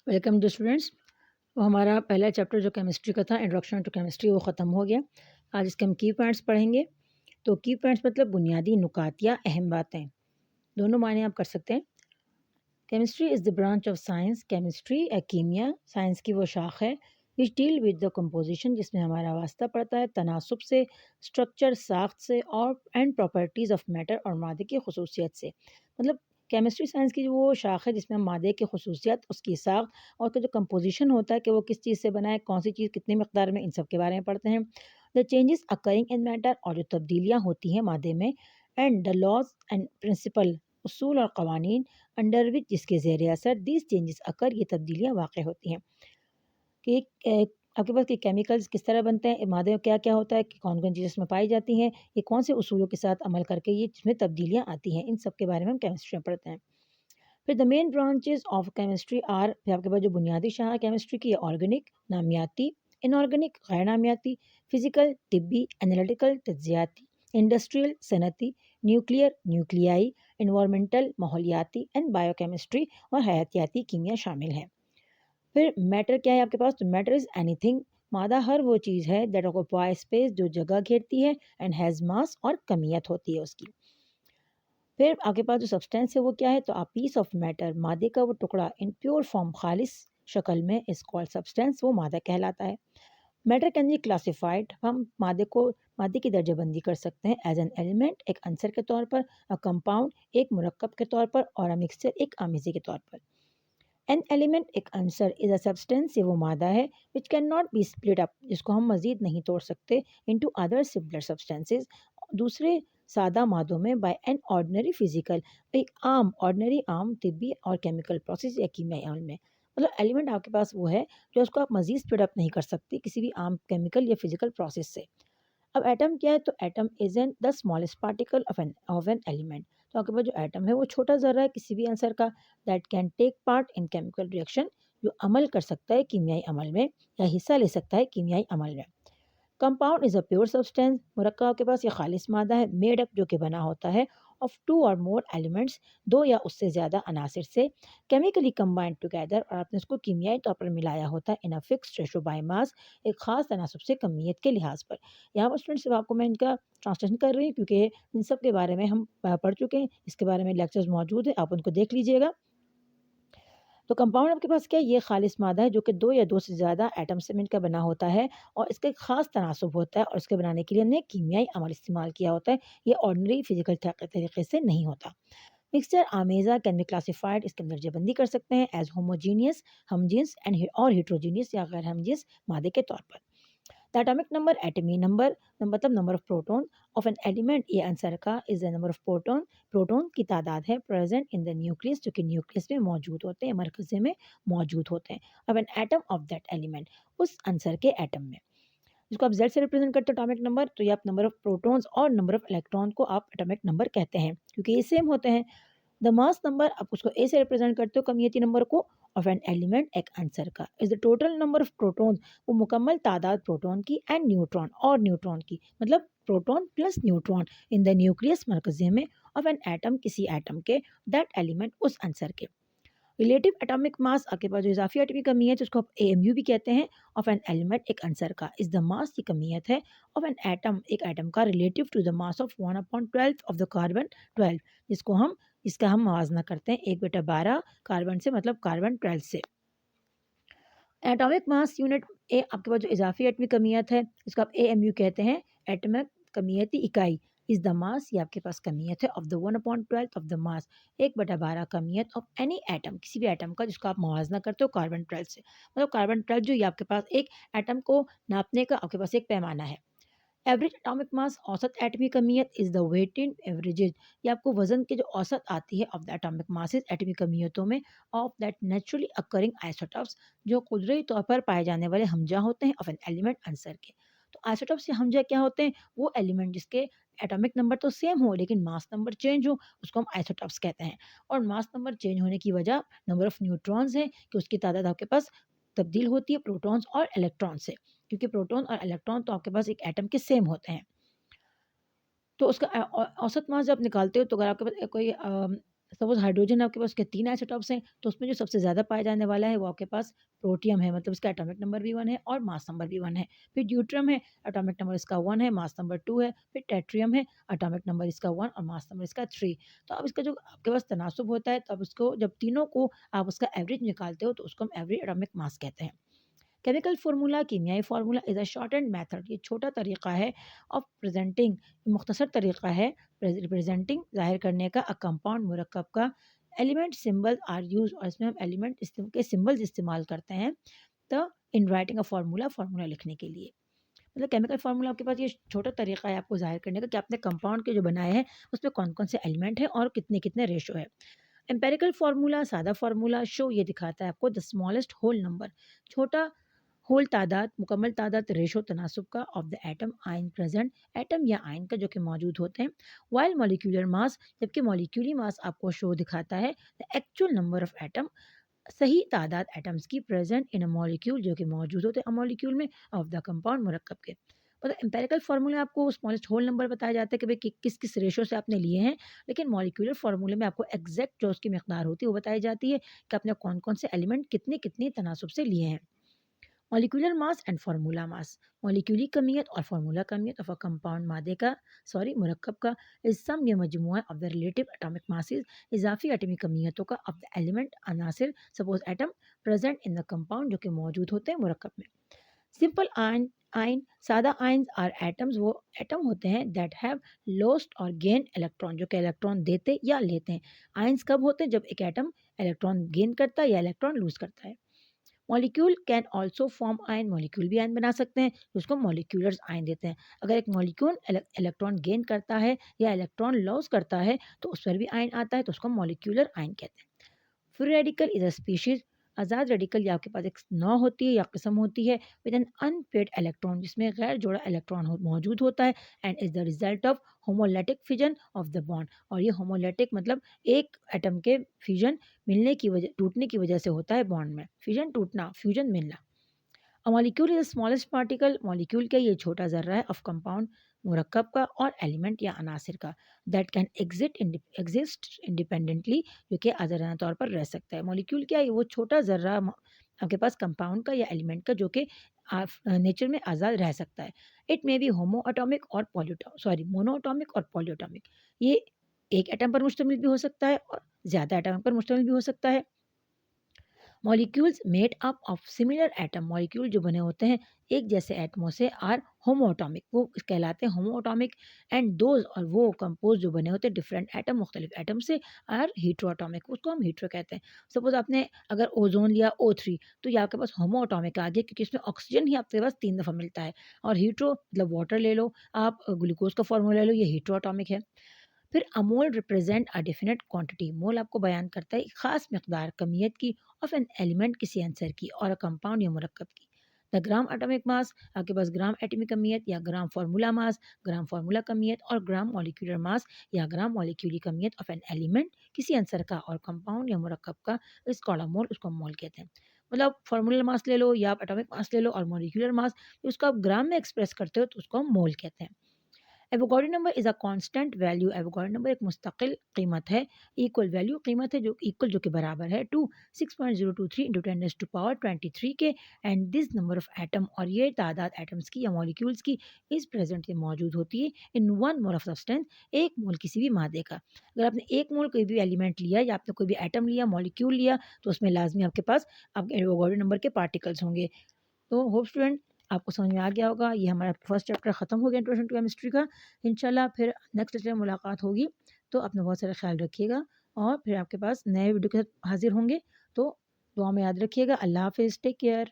Welcome to students. तो हमारा पहला चैप्टर जो केमिस्ट्री का था, इंट्रोडक्शन टू केमिस्ट्री, वो ख़त्म हो गया। आज इसके हम की पॉइंट्स पढ़ेंगे। तो की पॉइंट्स मतलब बुनियादी नुकात या अहम बातें, दोनों मायने आप कर सकते हैं। Chemistry is the branch of science, chemistry कीमिया साइंस की वो शाख है which deal with the composition, जिसमें हमारा वास्ता पड़ता है तनासुब से, स्ट्रक्चर साख्त से और एंड प्रॉपर्टीज़ ऑफ मैटर और मादे की खसूसियत से। मतलब केमिस्ट्री साइंस की वो शाख है जिसमें हम मादे की खसूसियत, उसकी साख्त और उसका जो कंपोजिशन होता है कि वो किस चीज़ से बना है, कौन सी चीज़ कितनी मकदार में, इन सब के बारे में पढ़ते हैं। The changes occurring in matter, और जो तब्दीलियाँ होती हैं मादे में, and the laws and principle, उसूल और कवानीन अंडर विच, जिसके ज़ेर असर दीज चेंजेस अकर, ये तब्दीलियाँ वाक़ होती हैं। कि आपके पास कि केमिकल्स किस तरह बनते हैं, मादे में क्या क्या होता है, कि कौन कौन चीज़ें इसमें पाई जाती हैं, ये कौन से उसूलों के साथ अमल करके ये इसमें तब्दीलियाँ आती हैं, इन सब के बारे में हम केमिस्ट्री में पढ़ते हैं। फिर the main branches of chemistry are, फिर आपके पास जो बुनियादी शाखा है केमिस्ट्री की, ऑर्गेनिक नामियाती, इनऑर्गेनिक गैर नामियाती, फिजिकल तिब्बी, एनालिटिकल तज्जियाती, इंडस्ट्रियल सनती, न्यूक्लियर न्यूक्लियाई, इन्वायरमेंटल माहौलियाती एंड बायोकेमिस्ट्री और हयातियाती कीमिया शामिल है। फिर मैटर क्या है आपके पास, तो मैटर इज़ एनीथिंग, मादा हर वो चीज़ है दैट ऑक्यूपाई स्पेस, जो जगह घेरती है, एंड हैज़ मास, और कमियत होती है उसकी। फिर आपके पास जो सब्सटेंस है वो क्या है, तो आप पीस ऑफ मैटर, मादे का वो टुकड़ा, इन प्योर फॉर्म, खालिस शक्ल में, इस कॉल्ड सब्सटेंस, वो मादा कहलाता है। मैटर कैन बी क्लासिफाइड, हम मादे की दर्जाबंदी कर सकते हैं एज एन एलिमेंट, एक अंसर के तौर पर, अ कंपाउंड, एक मुरक्कब के तौर पर, और अ मिक्सचर, एक आमेज़ी के तौर पर। एन एलिमेंट, एक आंसर, इज अ सब्सटेंस, ये वो मादा है which can not be split up, जिसको हम मजीद नहीं तोड़ सकते, इनटू अदर सिमिलर सब्सटेंसेस, दूसरे सादा मादों में, बाय एन ऑर्डिनरी फिजिकल, एक आम, ऑर्डिनरी आम तिब्बी और केमिकल प्रोसेस या कीमियाई अमल में। मतलब एलिमेंट आपके पास वो है जो उसको आप मजीद स्प्लिट अप नहीं कर सकते किसी भी आम केमिकल या फिजिकल प्रोसेस से। अब एटम क्या है, तो atom is an the smallest particle of an element. तो आपके पास जो एटम है वो छोटा ज़र्रा है किसी भी आंसर का, that can take part in chemical reaction, जो अमल कर सकता है कीमियाई अमल में, या हिस्सा ले सकता है कीमियाई अमल में। Compound is a pure substance, मुरक्कब के पास ये खालिस मादा है, मेड अप, जो कि बना होता है, ऑफ टू और मोर एलिमेंट्स, दो या उससे ज़्यादा अनासिर से, केमिकली कंबाइंड टुगेदर, और आपने इसको कीमियाई तौर पर मिलाया होता है, in a fixed ratio by mass, एक ख़ास तनासब से कमियत के लिहाज पर। यहाँ पर स्टूडेंट्स, सिर्फ आपको मैं इनका ट्रांसलेशन कर रही हूँ क्योंकि इन सब के बारे में हम पढ़ चुके हैं, इसके बारे में लेक्चर्स मौजूद हैं, आप उनको देख लीजिएगा। तो कंपाउंड आपके पास क्या है, ये खालिस मादा है जो कि दो या दो से ज़्यादा एटम से मिलकर बना होता है, और इसका एक ख़ास तनासुब होता है, और इसके बनाने के लिए हमने कीमियाई अमल इस्तेमाल किया होता है, ये ऑर्डिनरी फिजिकल तरीके से नहीं होता। मिक्सचर आमेजा कैन बी क्लासिफाइड, इसके अंदर दर्जाबंदी कर सकते हैं एज होमोजीनियस, हमजिन्स एंड और हिट्रोजीनियस या गैर हमजिन्स मादे के तौर पर। द एटॉमिक नंबर, एटमी नंबर, मतलब number of proton of an element, ये आंसर का, is the number of proton, proton की तादाद है प्रेजेंट इन द न्यूक्लियस, जो कि न्यूक्लियस में मौजूद होते हैं, मरकज़े में मौजूद होते हैं, of an atom of that element, उस आंसर के एटम में। जिसको आप जेड से रिप्रेजेंट करते हो एटॉमिक नंबर, तो ये आप नंबर ऑफ प्रोटॉन्स और नंबर ऑफ इलेक्ट्रॉन को आप एटॉमिक नंबर कहते हैं क्योंकि ये सेम होते हैं। द मास नंबर, आप उसको ए से रिप्रेजेंट करते हो कमियती नंबर को, ऑफ एन एलिमेंट, एक आंसर का, is the total number of proton, वो मुकम्मल तादाद प्रोटॉन की, एंड न्यूट्रॉन, और न्यूट्रॉन की, मतलब proton plus neutron in the nucleus, मरकज़े में, ऑफ एन एटम, किसी एटम के, दैट एलिमेंट, उस आंसर के। रिलेटिव एटॉमिक मास, आपके पास जो इजाफी एटमी कमियत है उसको आप एएमयू भी कहते हैं, ऑफ एन एलिमेंट, एक आंसर का, इज द मास की कमियत है, ऑफ एन एटम, एक एटम का, relative to the mass of 1/12 of the carbon 12, जिसको हम इसका हम मुवाजना करते हैं 1/12 कार्बन से, मतलब कार्बन 12 से। एटॉमिक मास यूनिट, ए आपके पास जो इजाफी एटमी कमियत है इसको आप एएमयू कहते हैं, एटमिक कमियती इकाई, इज द मास, ये आपके पास कमियत है, of the 1/12 of the mass, 1/12 कमियत ऑफ एनी एटम, किसी भी एटम का जिसको आप मुवाजना करते हो कार्बन 12 से, मतलब कार्बन 12 जो ये आपके पास एक एटम को नापने का आपके पास एक पैमाना है। एवरेज एटॉमिक मास, औसत एटमी कमियत, इज द वेटेड एवरेजेज, ये आपको वजन की जो औसत आती है ऑफ द एटॉमिक मासेस, एटमी कमियतों में, of that naturally occurring isotopes, जो कुदरती तौर पर पाए जाने वाले हमजा होते हैं, ऑफ एन एलिमेंट आंसर के। तो आइसोटॉप्स या हमजा क्या होते हैं, वो एलिमेंट जिसके एटॉमिक नंबर तो सेम हो लेकिन मास नंबर चेंज हो, उसको हम आइसोटॉप्स कहते हैं। और मास नंबर चेंज होने की वजह नंबर ऑफ न्यूट्रॉन्स है कि उसकी तादाद आपके पास तब्दील होती है प्रोटॉन्स और इलेक्ट्रॉन से, क्योंकि प्रोटॉन और इलेक्ट्रॉन तो आपके पास एक एटम के सेम होते हैं। तो उसका औसत मास जब निकालते हो, तो अगर आपके पास कोई सपोज़ हाइड्रोजन आपके पास के 3 आइसोटॉप्स हैं, तो उसमें जो सबसे ज़्यादा पाया जाने वाला है वो आपके पास प्रोटियम है, मतलब इसका एटॉमिक नंबर भी 1 है और मास नंबर भी 1 है। फिर ड्यूट्रियम है, एटॉमिक नंबर इसका 1 है, मास नंबर 2 है। फिर ट्रिटियम है, एटॉमिक नंबर इसका 1 और मास नंबर इसका 3। तो अब इसका जो आपके पास तनासुब होता है, तो अब उसको जब तीनों को आप उसका एवरेज निकालते हो, तो उसको हम एवरेज एटॉमिक मास कहते हैं। केमिकल फार्मूला, कीमियाई formula is a shortened method, ये छोटा तरीका है ऑफ प्रेजेंटिंग, मुख्तसर तरीका है रिप्रेजेंटिंग, ज़ाहिर करने का अ कंपाउंड मुरक्कब का। एलिमेंट सिंबल आर यूज, और इसमें हम एलिमेंट के सिंबल्स इस्तेमाल करते हैं तो in writing a formula, formula लिखने के लिए। मतलब केमिकल फार्मूला आपके पास ये छोटा तरीका है आपको ज़ाहिर करने का कि आपने कंपाउंड के जो बनाए हैं उसमें कौन कौन से एलिमेंट हैं और कितने कितने रेशो है। एम्पेरिकल फार्मूला, सादा फार्मूला शो ये दिखाता है आपको द स्मॉलेस्ट होल नंबर, छोटा होल तादाद, मुकम्मल तादाद, रेशो तनासुब का of the atom ion present, atom या आयन का जो कि मौजूद होते हैं। वाइल मॉलिक्यूलर मास, जबकि मॉलिक्यूलर मास आपको शो दिखाता है the actual number of atom, सही तादाद एटम्स की प्रेजेंट इन अ मॉलिक्यूल जो कि मौजूद होते हैं मॉलिक्यूल में ऑफ द कंपाउंड मुरक्कब के। मतलब एम्पेरिकल फार्मूले आपको स्मॉलेस्ट होल नंबर बताया जाता है कि भाई किस किस रेशो से आपने लिए हैं, लेकिन मॉलिक्यूलर फार्मूले में आपको एग्जैक्ट जो उसकी मकदार होती है वो बताई जाती है कि आपने कौन कौन से एलिमेंट कितने कितने तनासुब से लिए हैं। Molecular mass and formula mass, मॉलिक्यूलरी कमियत और फार्मूला कमियत ऑफ अ कंपाउंड मादे का, सॉरी मुरक्कब का, इस सम ये मजमूआ of the relative atomic masses, इजाफी एटमी कमियतों का ऑफ द एलिमेंट अनासिर suppose atom present in the compound जो कि मौजूद होते हैं मुरक्कब में। सिंपल आयन, आयन सादा आयन्स आर एटम्स, वो एटम होते हैं that have lost or gain electron, जो कि इलेक्ट्रॉन देते या लेते हैं। आयन्स कब होते हैं? जब एक एटम इलेक्ट्रॉन गेन करता है या इलेक्ट्रॉन लूज करता है। Molecule can also form ion, molecule भी आयन बना सकते हैं, उसको मॉलिक्यूलर्स आयन देते हैं। अगर एक मॉलिक्यूल इलेक्ट्रॉन गेन करता है या इलेक्ट्रॉन लॉस करता है तो उस पर भी आयन आता है, तो उसको मॉलिक्यूलर आयन कहते हैं। Free radical is a species, Azad radical या आपके पास एक नौ होती है या किस्म होती है विद एन अनपेड इलेक्ट्रॉन, जिसमें गैर जोड़ा इलेक्ट्रॉन मौजूद होता है, and is the result of homolytic fission of the bond, और ये होमोलेटिक मतलब एक एटम के फ्यूजन मिलने की वजह, टूटने की वजह से होता है बॉन्ड में, फिजन टूटना, फ्यूजन मिलना। A molecule is the smallest particle, molecule क्या, ये छोटा ज़र्रा है ऑफ कंपाउंड मुरक्कब का और एलिमेंट या अनासिर का, दैट कैन एग्जिस्ट इंडिपेंडेंटली, जो कि आज़ादाना तौर पर रह सकता है। मॉलिक्यूल क्या है? वो छोटा ज़र्रा आपके पास कंपाउंड का या एलिमेंट का जो कि नेचर में आज़ाद रह सकता है। It may be homo atomic और मोनो अटोमिक और पॉलीअटोमिक, ये एक एटम पर मुश्तमिल भी हो सकता है और ज़्यादा एटम पर मुश्तमिल भी हो सकता है। Molecules made up of similar atom, molecule जो बने होते हैं एक जैसे एटमों से आर होमोएटॉमिक, वो कहलाते हैं होमोएटॉमिक। एंड दोज, और वो कंपोज जो बने होते हैं डिफरेंट एटम, मुख्तलिफ एटम से, आर हीट्रोएटॉमिक, उसको हम हीट्रो कहते हैं। सपोज आपने अगर ओजोन लिया O3, तो ये आपके पास होमोएटॉमिक आ गया क्योंकि इसमें ऑक्सीजन ही आपके पास 3 दफ़ा मिलता है। और हीट्रो मतलब वाटर ले लो आप, ग्लूकोज का फॉर्मूला ले लो, ये हीट्रोएटॉमिक है। फिर a mole represent a definite quantity, mole आपको बयान करता है एक खास मकदार, कमियत की, ऑफ एन एलिमेंट किसी आंसर की और अ कंपाउंड या मुरक्कब की। द ग्राम एटॉमिक मास, आपके पास ग्राम एटॉमिक कमियत या ग्राम फार्मूला मास, ग्राम फार्मूला कमियत और ग्राम मॉलिक्यूलर मास या ग्राम मॉलिक्यूलर कमियत ऑफ एन एलिमेंट किसी आंसर का और कंपाउंड या मुरक्कब का, इस कॉलम मोल, उसको मोल कहते हैं। मतलब फार्मूला मास ले लो या आप एटॉमिक मास ले लो और मॉलिक्यूलर मास, उसको आप ग्राम में एक्सप्रेस करते हो तो उसको हम मोल कहते हैं। Avogadro number is a constant value, Avogadro number एक मुस्तकिल कीमत है, इक्वल वैल्यू कीमत है जो इक्वल जो कि बराबर है टू 6.023 इंटू 10⁻23 के, and this number of atom, और ये तादाद एटम्स की या मॉलिक्यूल्स की इस प्रेजेंट में मौजूद होती है in one mole of substance, एक मोल किसी भी मादे का। अगर आपने एक मोल कोई भी एलिमेंट लिया या आपने कोई भी एटम लिया, मॉलिक्यूल लिया, तो उसमें लाजमी आपके पास आपके एवोगाड्रो नंबर के पार्टिकल्स होंगे। तो होप स्टूडेंट आपको समझ में आ गया होगा। ये हमारा फर्स्ट चैप्टर ख़त्म हो गया इंट्रोडक्शन टू केमिस्ट्री का। इंशाल्लाह फिर नेक्स्ट लेक्चर में मुलाकात होगी। तो अपना बहुत सारा ख्याल रखिएगा और फिर आपके पास नए वीडियो के साथ हाज़िर होंगे। तो दुआ में याद रखिएगा। अल्लाह हाफ़िज़, टेक केयर।